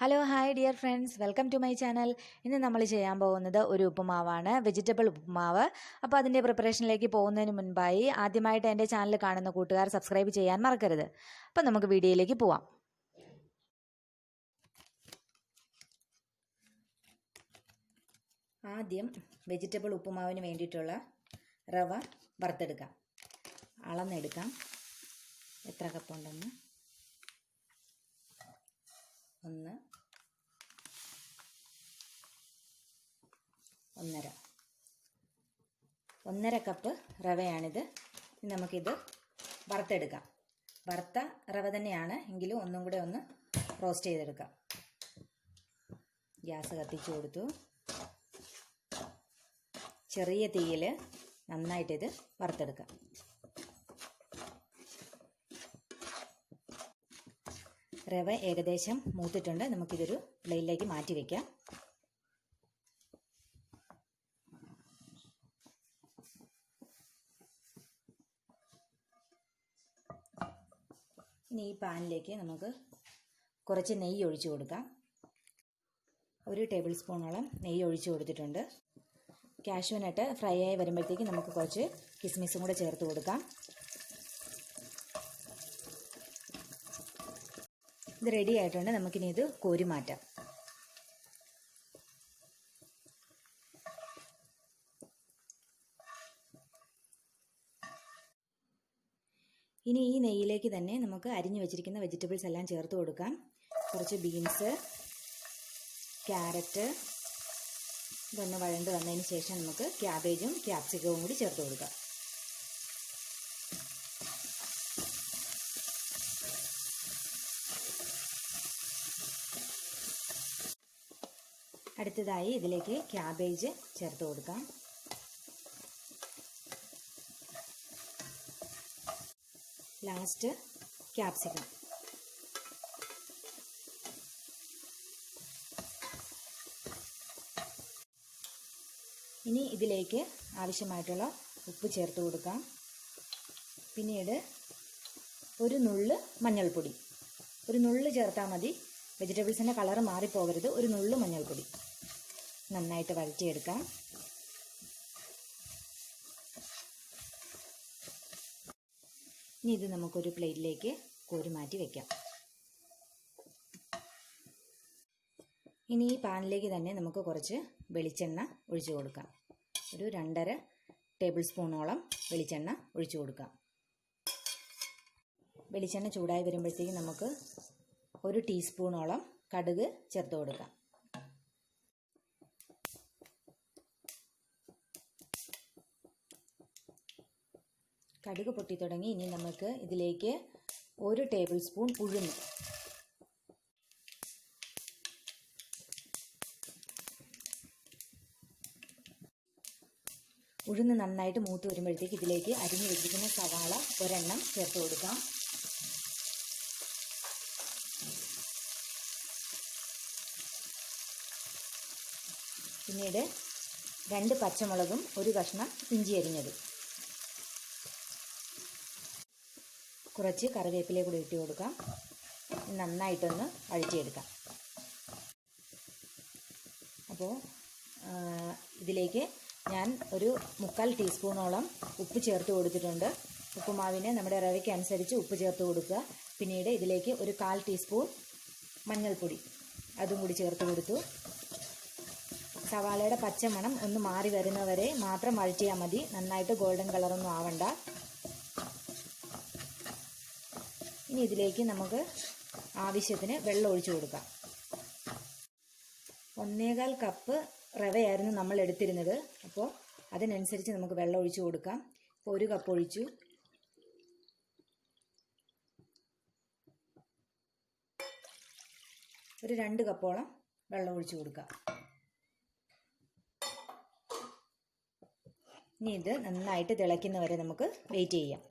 Hello hi dear friends, welcome to my channel. ഇന്ന് നമ്മൾ ചെയ്യാൻ പോകുന്നത് ഒരു ഉപ്പുമാവാണ്, വെജിറ്റബിൾ ഉപ്പുമാവ്. അപ്പോൾ അതിൻ്റെ പ്രിപ്പറേഷനിലേക്ക് പോകുന്നതിന് മുൻപായി ആദ്യമായിട്ട് എൻ്റെ ചാനൽ കാണുന്ന കൂട്ടുകാർ സബ്സ്ക്രൈബ് ചെയ്യാൻ മറക്കരുത്. അപ്പോൾ നമുക്ക് വീഡിയോയിലേക്ക് പോവാം. ആദ്യം വെജിറ്റബിൾ ഉപ്പുമാവിന് വേണ്ടിയിട്ടുള്ള റവ വറുത്തെടുക്കാം. അളന്നെടുക്കാം. എത്ര കപ്പുണ്ടെന്ന് 1.5 കപ്പ് റവയാണിത്. നമുക്കിത് വറുത്തെടുക്കാം. വറുത്ത റവ തന്നെയാണ് എങ്കിലും ഒന്നും കൂടെ ഒന്ന് റോസ്റ്റ് ചെയ്തെടുക്കാം. ഗ്യാസ് കത്തിച്ചു കൊടുത്തു. ചെറിയ തീയിൽ നന്നായിട്ടിത് വറുത്തെടുക്കാം. റവ ഏകദേശം മൂത്തിട്ടുണ്ട്. നമുക്കിതൊരു പ്ലേറ്റിലേക്ക് മാറ്റി വയ്ക്കാം. ഇനി ഈ പാനിലേക്ക് നമുക്ക് കുറച്ച് നെയ്യ് ഒഴിച്ചു കൊടുക്കാം. 1 ടേബിൾ സ്പൂണോളം നെയ്യ് ഒഴിച്ചു കൊടുത്തിട്ടുണ്ട്. കാഷ്യൂ നട്ട് ഫ്രൈ ആയി വരുമ്പോഴത്തേക്ക് നമുക്ക് കുറച്ച് കിസ്മിസും കൂടെ ചേർത്ത് കൊടുക്കാം. ഇത് റെഡി ആയിട്ടുണ്ട്. നമുക്കിനി ഇത് കോരി മാറ്റാം. ഇനി ഈ നെയ്യിലേക്ക് തന്നെ നമുക്ക് അരിഞ്ഞു വെച്ചിരിക്കുന്ന വെജിറ്റബിൾസ് എല്ലാം ചേർത്ത് കൊടുക്കാം. കുറച്ച് ബീൻസ്, ക്യാരറ്റ് ഇതൊന്ന് വഴണ്ട് വന്നതിന് ശേഷം നമുക്ക് ക്യാബേജും ക്യാപ്സിക്കവും കൂടി ചേർത്ത് കൊടുക്കാം. അടുത്തതായി ഇതിലേക്ക് ക്യാബേജ് ചേർത്ത് കൊടുക്കാം. Last capsicum. ഇനി ഇതിലേക്ക് ആവശ്യമായിട്ടുള്ള ഉപ്പ് ചേർത്ത് കൊടുക്കാം. പിന്നീട് ഒരു നുള്ള് മഞ്ഞൾപ്പൊടി, ഒരു നുള്ള് ചേർത്താൽ മതി. വെജിറ്റബിൾസിൻ്റെ കളറ് മാറിപ്പോകരുത്. ഒരു നുള്ള് മഞ്ഞൾപ്പൊടി നന്നായിട്ട് വഴറ്റിയെടുക്കാം. ഇനി ഇത് നമുക്കൊരു പ്ലേറ്റിലേക്ക് കോരി മാറ്റി വയ്ക്കാം. ഇനി ഈ പാനിലേക്ക് തന്നെ നമുക്ക് കുറച്ച് വെളിച്ചെണ്ണ ഒഴിച്ചു കൊടുക്കാം. ഒരു 2.5 ടേബിൾ സ്പൂണോളം വെളിച്ചെണ്ണ ഒഴിച്ചു കൊടുക്കാം. വെളിച്ചെണ്ണ ചൂടായി വരുമ്പോഴത്തേക്കും നമുക്ക് 1 ടീസ്പൂണോളം കടുക് ചേർത്ത് കൊടുക്കാം. കടുക് പൊട്ടി തുടങ്ങി. ഇനി നമുക്ക് ഇതിലേക്ക് 1 ടേബിൾ സ്പൂൺ ഉഴുന്ന്, നന്നായിട്ട് മൂത്ത് വരുമ്പോഴത്തേക്ക് ഇതിലേക്ക് അരിഞ്ഞു വെച്ചിരിക്കുന്ന സവാള ഒരെണ്ണം ചേർത്ത് കൊടുക്കാം. പിന്നീട് 2 പച്ചമുളകും 1 കഷ്ണം ഇഞ്ചി അരിഞ്ഞത്, കുറച്ച് കറിവേപ്പില കൂടി ഇട്ട് കൊടുക്കാം. നന്നായിട്ടൊന്ന് വഴറ്റിയെടുക്കാം. അപ്പോൾ ഇതിലേക്ക് ഞാൻ ഒരു 3/4 ടീസ്പൂണോളം ഉപ്പ് ചേർത്ത് കൊടുത്തിട്ടുണ്ട്. ഉപ്പുമാവിന് നമ്മുടെ റവയ്ക്ക് അനുസരിച്ച് ഉപ്പ് ചേർത്ത് കൊടുക്കുക. പിന്നീട് ഇതിലേക്ക് ഒരു 1/4 ടീസ്പൂൺ മഞ്ഞൾപ്പൊടി അതും കൂടി ചേർത്ത് കൊടുത്തു. സവാളയുടെ പച്ചമണം ഒന്ന് മാറി വരുന്നവരെ മാത്രം വഴറ്റിയാൽ മതി. നന്നായിട്ട് ഗോൾഡൻ കളറൊന്നും ആവണ്ട. ഇനി ഇതിലേക്ക് നമുക്ക് ആവശ്യത്തിന് വെള്ളം ഒഴിച്ചു കൊടുക്കാം. 1.25 കപ്പ് റവയായിരുന്നു നമ്മൾ എടുത്തിരുന്നത്. അപ്പോൾ അതിനനുസരിച്ച് നമുക്ക് വെള്ളം ഒഴിച്ചു കൊടുക്കാം. ഇപ്പോൾ 1 കപ്പ് ഒഴിച്ചു. ഒരു 2 കപ്പോളം വെള്ളം ഒഴിച്ചു കൊടുക്കാം. ഇനി ഇത് നന്നായിട്ട് തിളയ്ക്കുന്നവരെ നമുക്ക് വെയിറ്റ് ചെയ്യാം.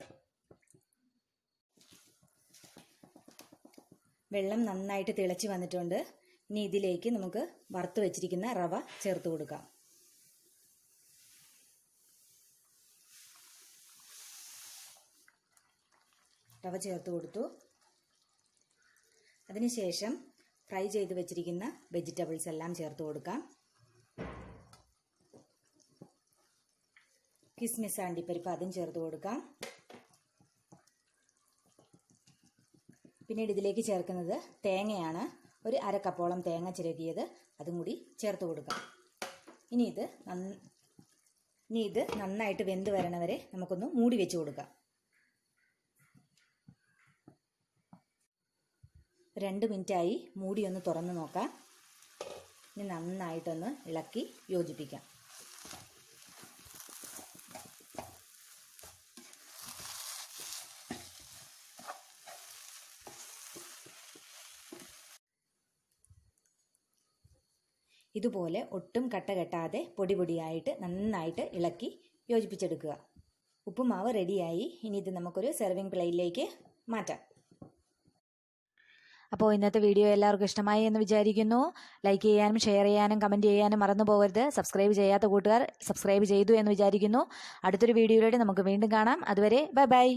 വെള്ളം നന്നായിട്ട് തിളച്ച് വന്നിട്ടുണ്ട്. ഇനി ഇതിലേക്ക് നമുക്ക് വറുത്ത് വെച്ചിരിക്കുന്ന റവ ചേർത്ത് കൊടുക്കാം. റവ ചേർത്ത് കൊടുത്തു. അതിനുശേഷം ഫ്രൈ ചെയ്ത് വെച്ചിരിക്കുന്ന വെജിറ്റബിൾസ് എല്ലാം ചേർത്ത് കൊടുക്കാം. കിസ്മിസ് അണ്ടിപ്പരിപ്പ് അതും ചേർത്ത് കൊടുക്കാം. പിന്നീട് ഇതിലേക്ക് ചേർക്കുന്നത് തേങ്ങയാണ്. ഒരു 1/2 കപ്പോളം തേങ്ങ ചിരകിയത് അതും കൂടി ചേർത്ത് കൊടുക്കാം. ഇനി ഇത് നന്നായിട്ട് വെന്ത് വരണവരെ നമുക്കൊന്ന് മൂടി വെച്ച് കൊടുക്കാം. 2 മിനിറ്റായി മൂടി ഒന്ന് തുറന്ന് നോക്കാം. ഇനി നന്നായിട്ടൊന്ന് ഇളക്കി യോജിപ്പിക്കാം. ഇതുപോലെ ഒട്ടും കട്ട കെട്ടാതെ പൊടി പൊടിയായിട്ട് നന്നായിട്ട് ഇളക്കി യോജിപ്പിച്ചെടുക്കുക. ഉപ്പുമാവ് റെഡിയായി. ഇനി ഇത് നമുക്കൊരു സെർവിങ് പ്ലേറ്റിലേക്ക് മാറ്റാം. അപ്പോൾ ഇന്നത്തെ വീഡിയോ എല്ലാവർക്കും ഇഷ്ടമായി എന്ന് വിചാരിക്കുന്നു. ലൈക്ക് ചെയ്യാനും ഷെയർ ചെയ്യാനും കമൻറ്റ് ചെയ്യാനും മറന്നു പോകരുത്. സബ്സ്ക്രൈബ് ചെയ്യാത്ത കൂട്ടുകാർ സബ്സ്ക്രൈബ് ചെയ്തു എന്ന് വിചാരിക്കുന്നു. അടുത്തൊരു വീഡിയോയിലൂടെ നമുക്ക് വീണ്ടും കാണാം. അതുവരെ ബൈ ബൈ.